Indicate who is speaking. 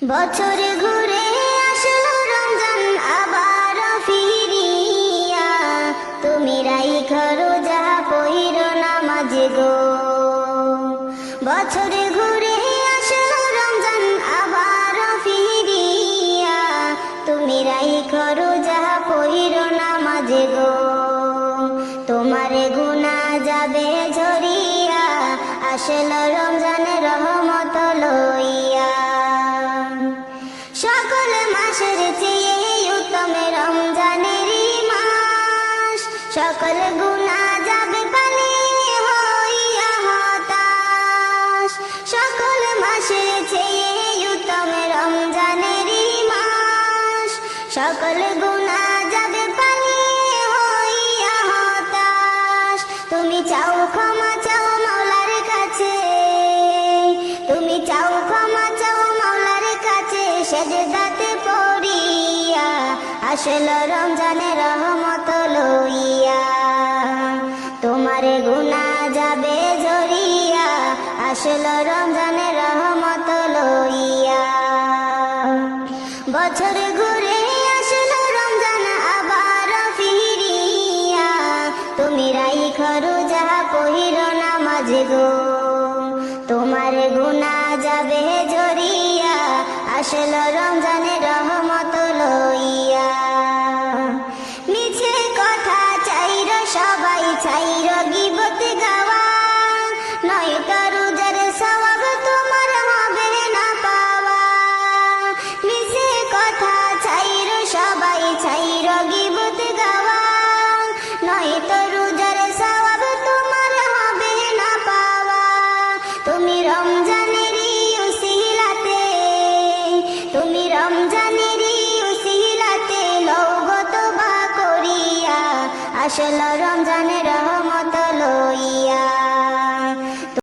Speaker 1: বছর ঘুরে আসলো রমজান আবার ফিরিয়া, তুমি রাইখা রোজা পইরো নামাজ গো। বছর ঘুরে আসলো রমজান আবার ফিরিয়া, তুমি রাইখা রোজা পইরো নামাজ গো। তোমারে গুনাহ যাবে ঝরিয়া, আসলো রমজানের রহমত লইয়া। সকল মাসের চেয়ে উত্তম রমজানের মাস, সকল গুনাহ যাবে পানি হইয়া হতাশ। সকল মাসের চেয়ে উত্তম রমজানের মাস, সকল গুনাহ যাবে পানি হইয়া হতাশ। তুমি চাও ক্ষমা চাও মাওলার কাছে, তুমি চাও ক্ষমা চাও মাওলার কাছে, সেজদাতে পড়িয়া, আসলো রমজানের রহমত লইয়া। তোমারে গুনাহ যাবে ঝরিয়া, আসলো রমজানের রহমত লইয়া। বছর ঘুরে আসলো রমজান আবার ফিরিয়া, তুমি রাইখা রোজা পইরো নামাজ গো। তোমার গুনাহ যাবে ঝরিয়া, আসলো রমজানের রহমত লইয়া। মিছে কথা চাইর সবাই চাইর গীবত গাওয়া, নয়তো রোজার সওয়াব তোমার হবে না পাওয়া। মিছে কথা চাইর সবাই চাইর গীবত গাওয়া, নয়তো রোজার সওয়াব তোমার হবে না পাওয়া। তুমি রমজানেরই উসিলাতে, তুমি রমজানেরই উসিলাতে লও গো তওবা করিয়া, আসলো রমজানের